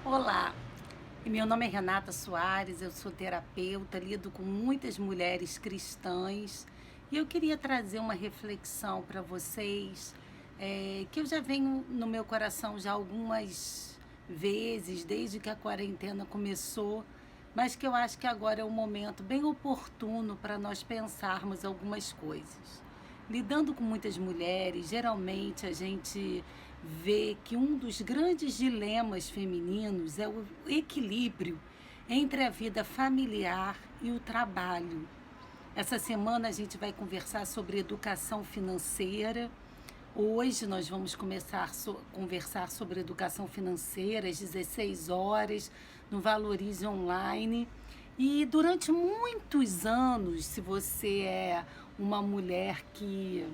Olá, meu nome é Renata Soares, eu sou terapeuta, lido com muitas mulheres cristãs e eu queria trazer uma reflexão para vocês que eu já venho no meu coração já algumas vezes, desde que a quarentena começou, mas que eu acho que agora é um momento bem oportuno para nós pensarmos algumas coisas. Lidando com muitas mulheres, geralmente a gente vê que um dos grandes dilemas femininos é o equilíbrio entre a vida familiar e o trabalho. Essa semana a gente vai conversar sobre educação financeira. Hoje nós vamos começar a conversar sobre educação financeira às 16 horas no Valorize Online. E durante muitos anos, se você é uma mulher que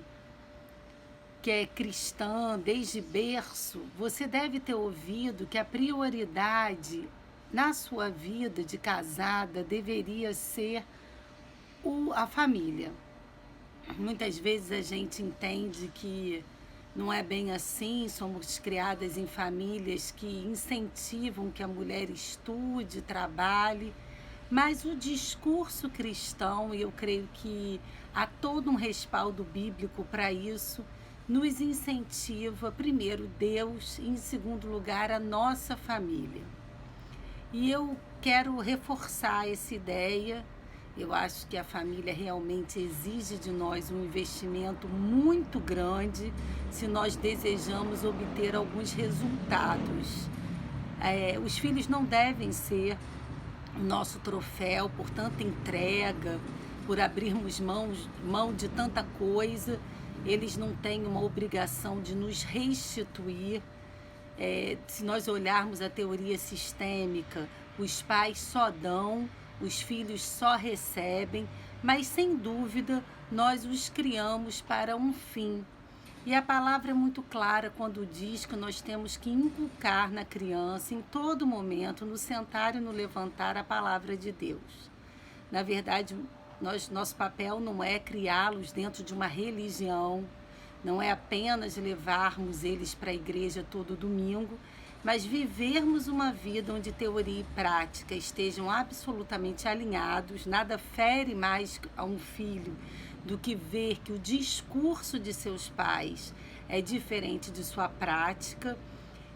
é cristã desde berço, você deve ter ouvido que a prioridade na sua vida de casada deveria ser a família. Muitas vezes a gente entende que não é bem assim, somos criadas em famílias que incentivam que a mulher estude, trabalhe, mas o discurso cristão, e eu creio que há todo um respaldo bíblico para isso, nos incentiva, primeiro, Deus, e em segundo lugar, a nossa família. E eu quero reforçar essa ideia. Eu acho que a família realmente exige de nós um investimento muito grande se nós desejamos obter alguns resultados. Os filhos não devem ser o nosso troféu por tanta entrega, por abrirmos mão de tanta coisa. Eles não têm uma obrigação de nos restituir. Se nós olharmos a teoria sistêmica, os pais só dão, os filhos só recebem, mas sem dúvida nós os criamos para um fim. E a palavra é muito clara quando diz que nós temos que inculcar na criança, em todo momento, no sentar e no levantar, a palavra de Deus. Na verdade, nosso papel não é criá-los dentro de uma religião, não é apenas levarmos eles para a igreja todo domingo, mas vivermos uma vida onde teoria e prática estejam absolutamente alinhados. Nada fere mais a um filho do que ver que o discurso de seus pais é diferente de sua prática,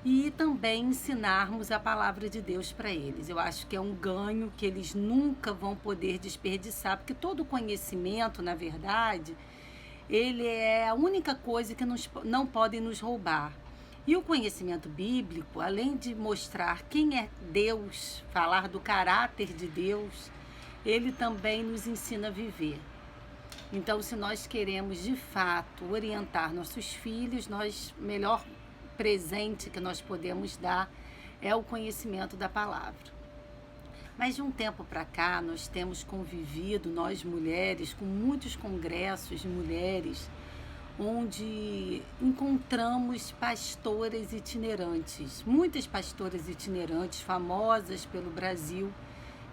e também ensinarmos a palavra de Deus para eles. Eu acho que é um ganho que eles nunca vão poder desperdiçar, porque todo conhecimento, na verdade, ele é a única coisa que não podem nos roubar. E o conhecimento bíblico, além de mostrar quem é Deus, falar do caráter de Deus, ele também nos ensina a viver. Então, se nós queremos de fato orientar nossos filhos, melhor presente que nós podemos dar é o conhecimento da palavra. Mas de um tempo para cá, nós temos convivido, nós mulheres, com muitos congressos de mulheres, onde encontramos pastoras itinerantes, muitas pastoras itinerantes famosas pelo Brasil,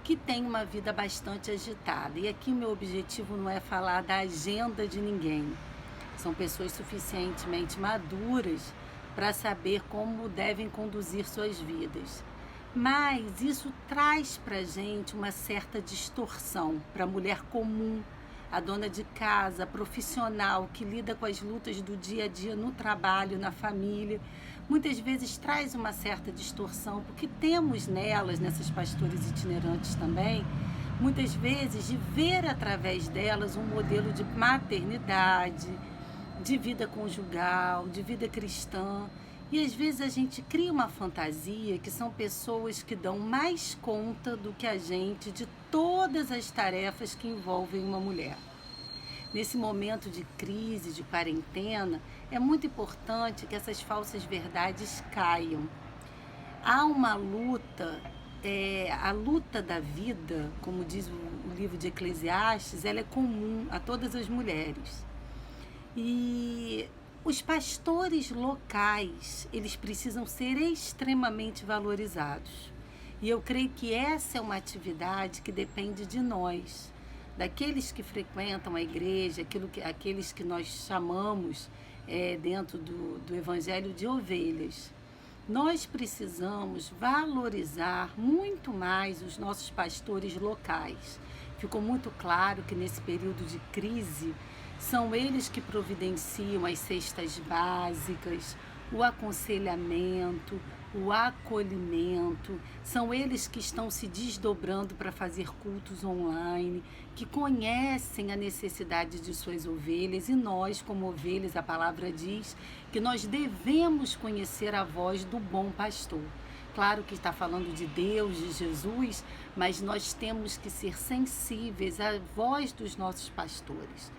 que têm uma vida bastante agitada. E aqui o meu objetivo não é falar da agenda de ninguém. São pessoas suficientemente maduras para saber como devem conduzir suas vidas. Mas isso traz para a gente uma certa distorção para a mulher comum, a dona de casa, a profissional que lida com as lutas do dia a dia no trabalho, na família. Muitas vezes traz uma certa distorção, porque temos nessas pastoras itinerantes também, muitas vezes de ver através delas um modelo de maternidade, de vida conjugal, de vida cristã. E às vezes a gente cria uma fantasia que são pessoas que dão mais conta do que a gente de todas as tarefas que envolvem uma mulher. Nesse momento de crise, de quarentena, é muito importante que essas falsas verdades caiam. Há uma luta, a luta da vida, como diz o livro de Eclesiastes, ela é comum a todas as mulheres. E os pastores locais, eles precisam ser extremamente valorizados. E eu creio que essa é uma atividade que depende de nós, daqueles que frequentam a igreja, aqueles que nós chamamos dentro do evangelho de ovelhas. Nós precisamos valorizar muito mais os nossos pastores locais. Ficou muito claro que nesse período de crise são eles que providenciam as cestas básicas, o aconselhamento, o acolhimento, são eles que estão se desdobrando para fazer cultos online, que conhecem a necessidade de suas ovelhas, e nós, como ovelhas, a palavra diz que nós devemos conhecer a voz do bom pastor. Claro que está falando de Deus, de Jesus, mas nós temos que ser sensíveis à voz dos nossos pastores.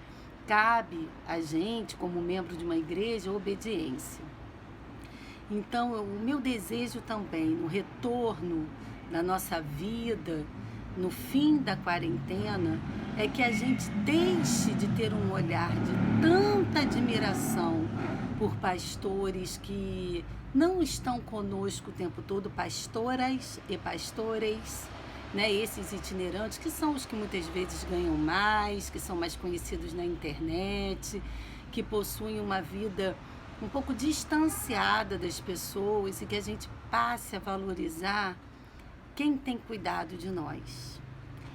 Cabe a gente, como membro de uma igreja, obediência. Então, o meu desejo também, no retorno da nossa vida, no fim da quarentena, é que a gente deixe de ter um olhar de tanta admiração por pastores que não estão conosco o tempo todo, pastoras e pastores, né? Esses itinerantes, que são os que muitas vezes ganham mais, que são mais conhecidos na internet, que possuem uma vida um pouco distanciada das pessoas, e que a gente passe a valorizar quem tem cuidado de nós.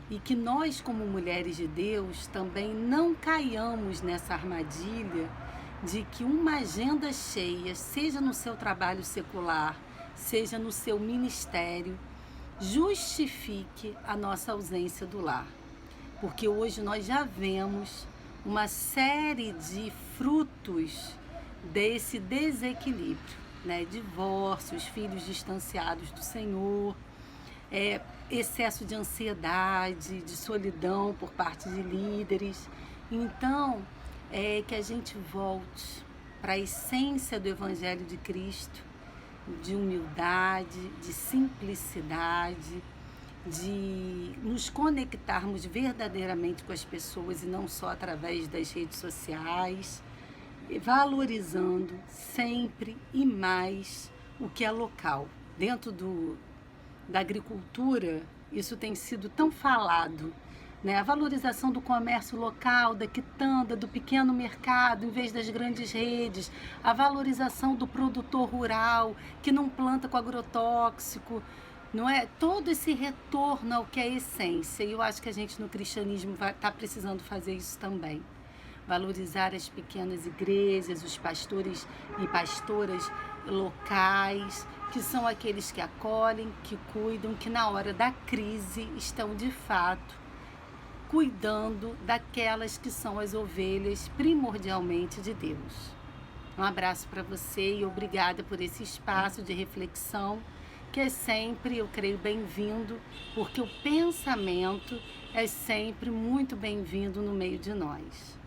E que nós, como mulheres de Deus, também não caiamos nessa armadilha de que uma agenda cheia, seja no seu trabalho secular, seja no seu ministério, justifique a nossa ausência do lar. Porque hoje nós já vemos uma série de frutos desse desequilíbrio, né? Divórcios, filhos distanciados do Senhor, excesso de ansiedade, de solidão por parte de líderes. Então, que a gente volte para a essência do Evangelho de Cristo, de humildade, de simplicidade, de nos conectarmos verdadeiramente com as pessoas e não só através das redes sociais, valorizando sempre e mais o que é local. Dentro da agricultura, isso tem sido tão falado, né? A valorização do comércio local, da quitanda, do pequeno mercado, em vez das grandes redes, a valorização do produtor rural, que não planta com agrotóxico, não é? Todo esse retorno ao que é a essência, e eu acho que a gente no cristianismo está precisando fazer isso também. Valorizar as pequenas igrejas, os pastores e pastoras locais, que são aqueles que acolhem, que cuidam, que na hora da crise estão de fato cuidando daquelas que são as ovelhas primordialmente de Deus. Um abraço para você e obrigada por esse espaço de reflexão, que é sempre, eu creio, bem-vindo, porque o pensamento é sempre muito bem-vindo no meio de nós.